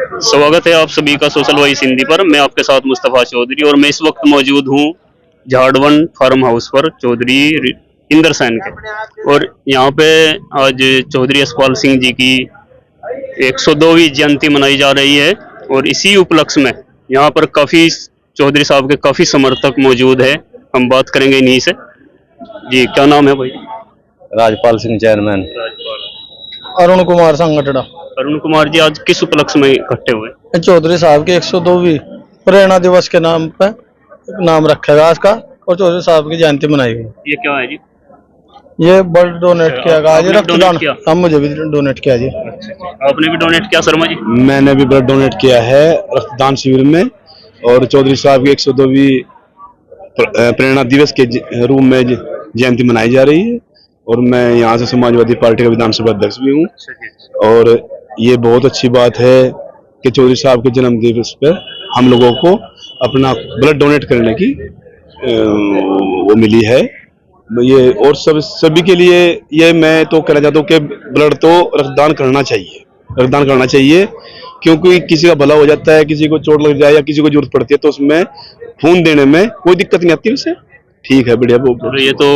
स्वागत है आप सभी का सोशल वॉइस हिंदी पर। मैं आपके साथ मुस्तफ़ा चौधरी और मैं इस वक्त मौजूद हूँ झाड़वन फार्म हाउस पर चौधरी इंदर सैन के। और यहाँ पे आज चौधरी यशपाल सिंह जी की 102वीं जयंती मनाई जा रही है और इसी उपलक्ष्य में यहाँ पर काफ़ी चौधरी साहब के काफ़ी समर्थक मौजूद है। हम बात करेंगे इन्हीं से। जी, क्या नाम है भाई? राजपाल सिंह चेयरमैन। अरुण कुमार संगठड़ा। अरुण कुमार जी, आज किस उपलक्ष्य में इकट्ठे हुए? चौधरी साहब की 102वीं प्रेरणा दिवस के नाम पे नाम रखेगा इसका और चौधरी साहब की जयंती मनाई गई। ये क्या है जी? ये ब्लड डोनेट किया गया जी, रक्तदान। किया? हम मुझे भी डोनेट किया जी। आपने भी डोनेट किया शर्मा जी? मैंने भी ब्लड डोनेट किया है रक्तदान शिविर में। और चौधरी साहब की 102वीं प्रेरणा दिवस के रूप में जयंती मनाई जा रही है और मैं यहाँ से समाजवादी पार्टी का विधानसभा अध्यक्ष भी हूँ। और ये बहुत अच्छी बात है कि चौधरी साहब के जन्म दिवस पर हम लोगों को अपना ब्लड डोनेट करने की वो मिली है। ये और सभी के लिए ये मैं तो कहना चाहता हूँ कि ब्लड तो रक्तदान करना चाहिए क्योंकि किसी का भला हो जाता है, किसी को चोट लग जाए या किसी को जरूरत पड़ती है तो उसमें खून देने में कोई दिक्कत नहीं आती उससे। ठीक है, बढ़िया। ये तो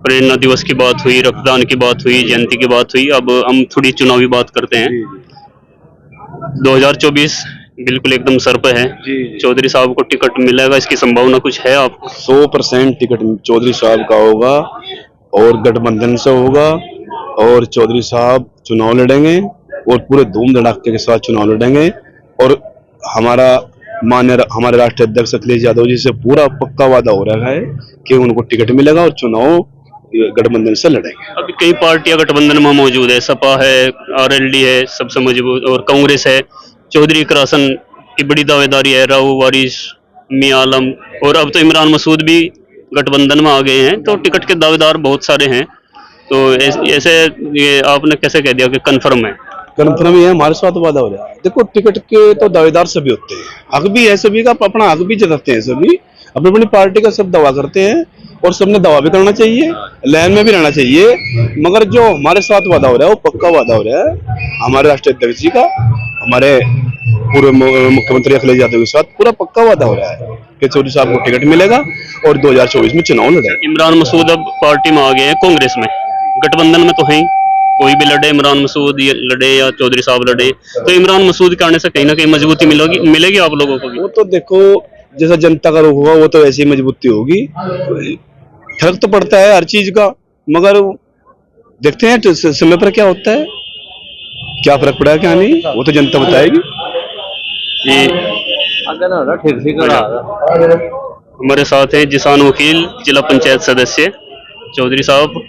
प्रेरणा दिवस की बात हुई, रक्तदान की बात हुई, जयंती की बात हुई। अब हम थोड़ी चुनावी बात करते हैं। 2024 बिल्कुल एकदम सर पे है। चौधरी साहब को टिकट मिलेगा, इसकी संभावना कुछ है आपको? 100% टिकट चौधरी साहब का होगा और गठबंधन से होगा और चौधरी साहब चुनाव लड़ेंगे और पूरे धूम धड़ाके के साथ चुनाव लड़ेंगे। और हमारे राष्ट्रीय अध्यक्ष अखिलेश यादव जी से पूरा पक्का वादा हो रहा है कि उनको टिकट मिलेगा और चुनाव गठबंधन से लड़ेंगे। अभी कई पार्टियां गठबंधन में मौजूद है, सपा है, आरएलडी है सबसे मजबूत, और कांग्रेस है। चौधरी करासन की बड़ी दावेदारी है, राव वारिस, मियां आलम, और अब तो इमरान मसूद भी गठबंधन में आ गए हैं। तो टिकट के दावेदार बहुत सारे हैं। तो ऐसे ये आपने कैसे कह दिया कि कन्फर्म है? कन्फर्म ही है, हमारे साथ वादा हो रहा है। देखो, टिकट के तो दावेदार सभी होते हैं, हक भी है सभी का, अपना हक भी जताते हैं सभी, अपनी अपनी पार्टी का सब दावा करते हैं और सबने दावा भी करना चाहिए, लाइन में भी रहना चाहिए। मगर जो हमारे साथ वादा हो रहा है वो पक्का वादा हो रहा है हमारे राष्ट्रीय अध्यक्ष जी का, हमारे पूर्व मुख्यमंत्री अखिलेश यादव के साथ पूरा पक्का वादा हो रहा है कि चौधरी साहब को टिकट मिलेगा और 2024 में चुनाव लड़ेगा। इमरान मसूद अब पार्टी में आ गए हैं कांग्रेस में, गठबंधन में तो है ही, कोई भी लड़े, इमरान मसूद लड़े या चौधरी साहब लड़े, तो इमरान मसूद के आने से कहीं ना कहीं मजबूती मिलेगी आप लोगों को भी। वो तो देखो, जैसा जनता का रुख होगा वो तो ऐसी मजबूती होगी। फर्क तो पड़ता है हर चीज का, मगर देखते हैं तो समय पर क्या होता है, क्या फर्क पड़ा क्या नहीं, वो तो जनता बताएगी। हमारे साथ हैं जिसान वकील, जिला पंचायत सदस्य चौधरी साहब।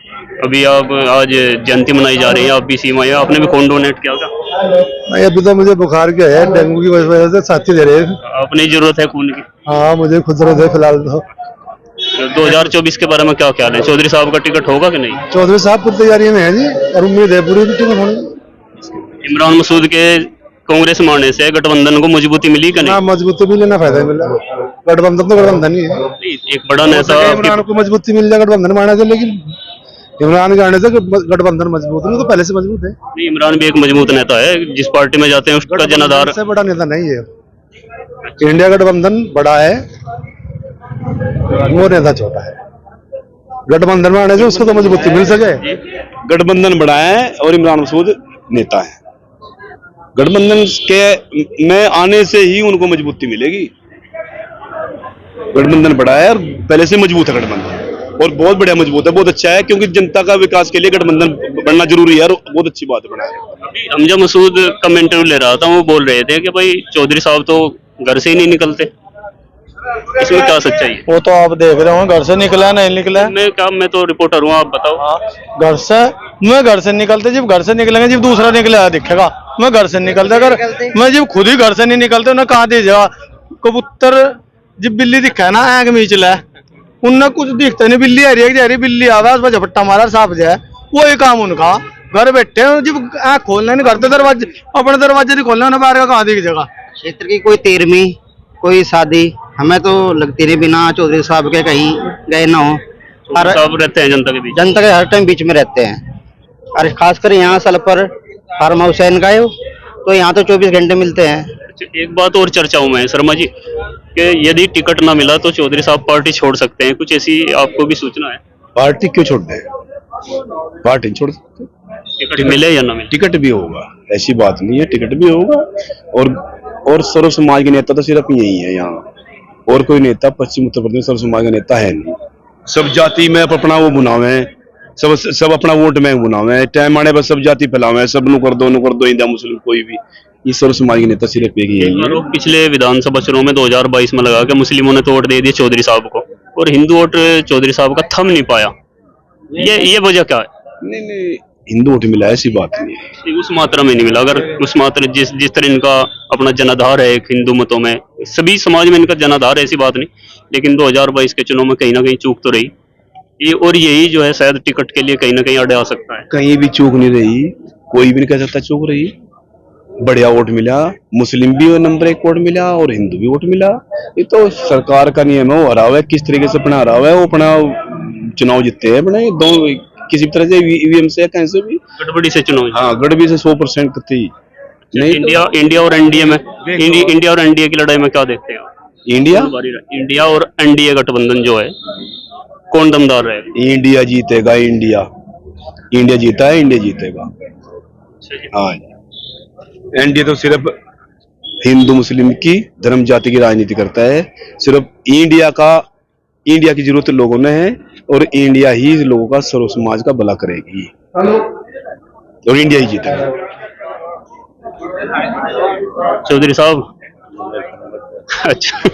अभी आप आज जयंती मनाई जा रही है, आप भी सीमा है, आपने भी खून डोनेट किया क्या? नहीं, अभी तो मुझे बुखार क्या है, डेंगू की वजह से साथी दे रहे हैं। अपनी जरूरत है खून की? हाँ, मुझे खुद जरूरत है फिलहाल तो। 2024 के बारे में क्या ख्याल है? चौधरी साहब का टिकट होगा कि नहीं? चौधरी साहब पूरी तैयारी में है जी और उम्मीद है पूरी टिकट होनी। इमरान मसूद के कांग्रेस में आने से गठबंधन को मजबूती मिली कि नहीं? मजबूती भी लेना फायदा मिला, गठबंधन तो गठबंधन ही है। एक बड़ा नेता इमरान को मजबूती मिल जाए गठबंधन में आने से, लेकिन इमरान के आने से गठबंधन मजबूत है, तो पहले से मजबूत है। नहीं, इमरान भी एक मजबूत नेता है, जिस पार्टी में जाते हैं उसका जनाधार से बड़ा नेता नहीं है। इंडिया गठबंधन बड़ा है, वो नेता छोटा है। गठबंधन में आने से उसको तो मजबूती मिल सके। गठबंधन बड़ा है और इमरान मसूद नेता है, गठबंधन के में आने से ही उनको मजबूती मिलेगी। गठबंधन बड़ा है और पहले से मजबूत है गठबंधन, और बहुत बढ़िया मजबूत है, बहुत अच्छा है, क्योंकि जनता का विकास के लिए गठबंधन बनना जरूरी है और बहुत अच्छी बात है, बना है। अभी हमजा मसूद का इंटरव्यू ले रहा था, वो बोल रहे थे कि भाई चौधरी साहब तो घर से ही नहीं निकलते, इसमें क्या सच्चाई है? वो तो आप देख रहे हो, घर से निकला नहीं निकला। मैं तो रिपोर्टर हूँ, आप बताओ। घर से मैं घर से निकलते, जब घर से निकलेंगे जब दूसरा निकला दिखेगा। मैं घर से निकलता, अगर मैं जब खुद ही घर से नहीं निकलते ना, कहाँ दे जा कबूतर जब बिल्ली दिखा ना आग मीचला, उनने कुछ दिखता नहीं, बिल्ली आ रही बिल्ली आवाज में झपट्टा मारा साफ जाए, वही काम उनका। घर बैठे जब आँख खोलना नहीं करते, दरवाजे अपने दरवाजे नहीं खोलना, बाहर का कहाँ दिख जाएगा। क्षेत्र की कोई 13वीं कोई शादी हमें तो लगती रही बिना चौधरी साहब के कहीं गए ना हो। साहब रहते हैं जनता के बीच, जनता के हर टाइम बीच में रहते हैं, और खासकर यहाँ साल पर फार्म हाउस है इनका, तो यहाँ तो 24 घंटे मिलते हैं। एक बात और चर्चाओं में है शर्मा जी कि यदि टिकट ना मिला तो चौधरी साहब पार्टी छोड़ सकते हैं, कुछ ऐसी आपको भी सूचना है? पार्टी क्यों छोड़ दें? पार्टी नहीं छोड़ सकते। टिकट मिले या ना मिले? टिकट भी होगा, ऐसी बात नहीं है, टिकट भी होगा। और सर्व समाज के नेता तो सिर्फ यही है यहाँ, और कोई नेता पश्चिम उत्तर प्रदेश सर्व समाज का नेता है नहीं। सब जाति में अपना वो बुनावे हैं, सब अपना वोट में बुनावे हैं, टाइम आने पर सब जाति फैलावे हैं, सब नु कर दो हिंदू मुस्लिम कोई भी। ये सर्व समाज के नेता सिर्फ एक ही है। आरोप पिछले विधानसभा चुनाव में 2022 में लगा कि मुस्लिमों ने तो वोट दे दिए चौधरी साहब को और हिंदू वोट चौधरी साहब का थम नहीं पाया, ये वजह क्या है? नहीं, हिंदू वोट मिला, ऐसी बात नहीं है। नहीं, उस मात्रा में नहीं मिला। अगर उस मात्रा जिस तरह इनका अपना जनाधार है एक हिंदू मतों में, सभी समाज में इनका जनाधार है, ऐसी बात नहीं, लेकिन 2022 के चुनाव में कहीं ना कहीं चूक तो रही ये, और यही जो है शायद टिकट के लिए कहीं ना कहीं अड़े आ सकता है। कहीं भी चूक नहीं रही, कोई भी नहीं कह सकता चूक रही। बढ़िया वोट मिला, मुस्लिम भी नंबर 1 वोट मिला और हिंदू भी वोट मिला। ये तो सरकार का नियम है, वो हरा हुआ है, किस तरीके से अपना हरा हुआ है, वो अपना चुनाव जीतते हैं अपने दो किसी भी तरह से, ईवीएम से या कहीं से भी, गड़बड़ी से चुनाव। हाँ, गड़बड़ी से 100% कतई नहीं। इंडिया और एनडीए में, इंडिया और एनडीए की लड़ाई में क्या देखते हैं आप? इंडिया और एनडीए गठबंधन जो है, कौन दमदार रहेगा? इंडिया जीतेगा, इंडिया जीता है, इंडिया जीतेगा। हाँ, एनडीए तो सिर्फ हिंदू मुस्लिम की धर्म जाति की राजनीति करता है। सिर्फ इंडिया की जरूरत लोगों ने है और इंडिया ही लोगों का सर्व समाज का भला करेगी और इंडिया ही जीतेगा। चौधरी साहब अच्छा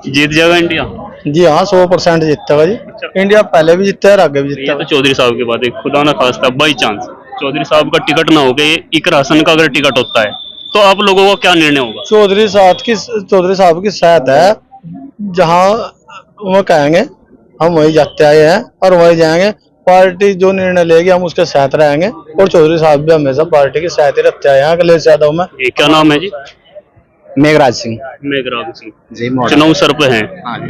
जीत जाएगा इंडिया? जी हाँ, 100% जीतेगा जी। इंडिया पहले भी जीतता है और आगे भी ये जीतता तो चौधरी साहब की बात है, खुदा ना खास्ता बाई चांस चौधरी साहब का टिकट ना हो गए, इकर हसन का अगर टिकट होता है तो आप लोगों का क्या निर्णय होगा? चौधरी साहब की शायद है, जहाँ वो कहेंगे हम वही जाते आए हैं और वही जाएंगे। पार्टी जो निर्णय लेगी हम उसके साथ रहेंगे और चौधरी साहब भी हमेशा पार्टी के साथ ही रहते आए हैं अखिलेश यादव में। ये क्या नाम है जी? मेघराज सिंह मेघराज सिंह जी। चुनाव सर पे हैं, हाँ जी।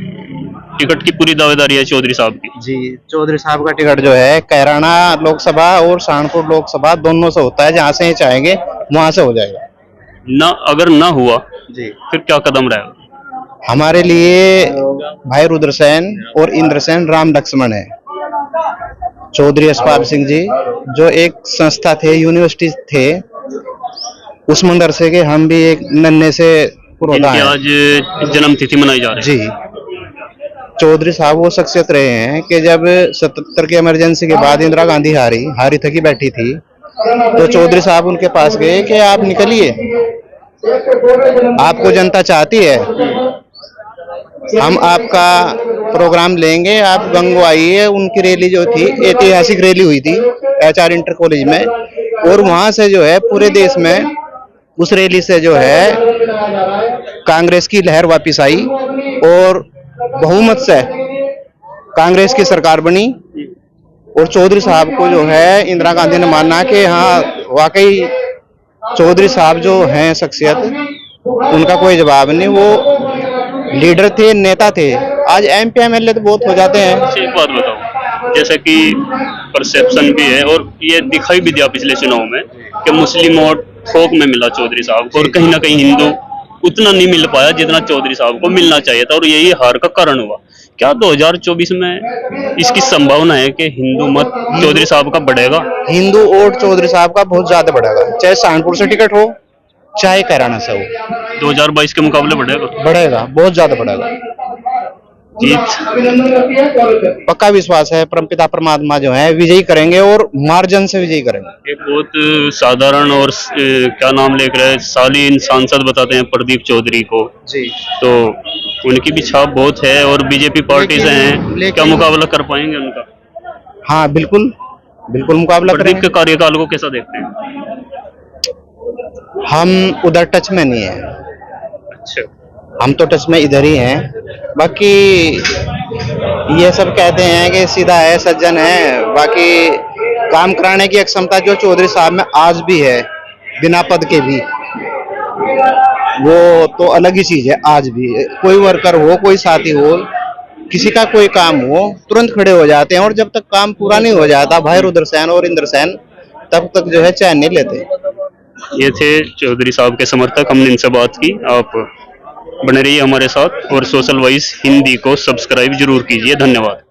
टिकट की पूरी दावेदारी है चौधरी साहब की। जी, चौधरी साहब का टिकट जो है कैराना लोकसभा और सहारनपुर लोकसभा दोनों से होता है, जहाँ से ये चाहेंगे वहां से हो जाएगा। ना अगर ना हुआ जी, फिर क्या कदम रहेगा? हमारे लिए भाई रुद्रसेन और इंद्रसेन राम लक्ष्मण है। चौधरी यशपाल सिंह जी जो एक संस्था थे, यूनिवर्सिटी थे, उस मदरसे के हम भी एक नन्हे से पुरोधा इनकी हैं। आज जन्म तिथि मनाई जा रही है। जी, चौधरी साहब वो शख्सियत रहे हैं कि जब 77 के इमरजेंसी के बाद इंदिरा गांधी हारी थकी बैठी थी, तो चौधरी साहब उनके पास गए कि आप निकलिए, आपको जनता चाहती है, हम आपका प्रोग्राम लेंगे, आप गंगो आइए। उनकी रैली जो थी, ऐतिहासिक रैली हुई थी HR इंटर कॉलेज में, और वहां से जो है पूरे देश में उस रैली से जो है कांग्रेस की लहर वापस आई और बहुमत से कांग्रेस की सरकार बनी। और चौधरी साहब को जो है इंदिरा गांधी ने माना कि हाँ वाकई चौधरी साहब जो हैं शख्सियत, उनका कोई जवाब नहीं, वो लीडर थे, नेता थे। आज MP MLA तो बहुत हो जाते हैं। अच्छा, एक बात बताओ, जैसे कि परसेप्शन भी है और ये दिखाई भी दिया पिछले चुनाव में कि मुस्लिम वोट थोक में मिला चौधरी साहब को और कहीं ना कहीं हिंदू उतना नहीं मिल पाया जितना चौधरी साहब को मिलना चाहिए था, और यही हार का कारण हुआ। क्या 2024 में इसकी संभावना है कि हिंदू मत चौधरी साहब का बढ़ेगा? हिंदू वोट चौधरी साहब का बहुत ज्यादा बढ़ेगा, चाहे सहारनपुर से टिकट हो चाहे कैराना से हो। 2022 के मुकाबले बढ़ेगा? बढ़ेगा, बहुत ज्यादा बढ़ेगा। जीत पक्का विश्वास है, परमपिता परमात्मा जो है विजयी करेंगे और मार्जिन से विजयी करेंगे। एक बहुत साधारण और क्या नाम लेकर है शालीन सांसद बताते हैं प्रदीप चौधरी को जी, तो उनकी भी छाप बहुत है और बीजेपी पार्टी से हैं, क्या मुकाबला कर पाएंगे उनका? हाँ बिल्कुल बिल्कुल मुकाबला प्रदीप करेंगे। के कार्यकाल को कैसा देखते हैं? हम उधर टच में नहीं है, अच्छा, हम तो टच में इधर ही हैं। बाकी ये सब कहते हैं कि सीधा है, सज्जन है, बाकी काम कराने की क्षमता जो चौधरी साहब में आज भी है, बिना पद के भी, वो तो अलग ही चीज है। आज भी कोई वर्कर हो, कोई साथी हो, किसी का कोई काम हो, तुरंत खड़े हो जाते हैं, और जब तक काम पूरा नहीं हो जाता भाई रुद्रसेन और इंद्रसेन, तब तक जो है चैन नहीं लेते। ये थे चौधरी साहब के समर्थक, हमने इनसे बात की। आप बने रहिए हमारे साथ और सोशल वॉइस हिंदी को सब्सक्राइब जरूर कीजिए। धन्यवाद।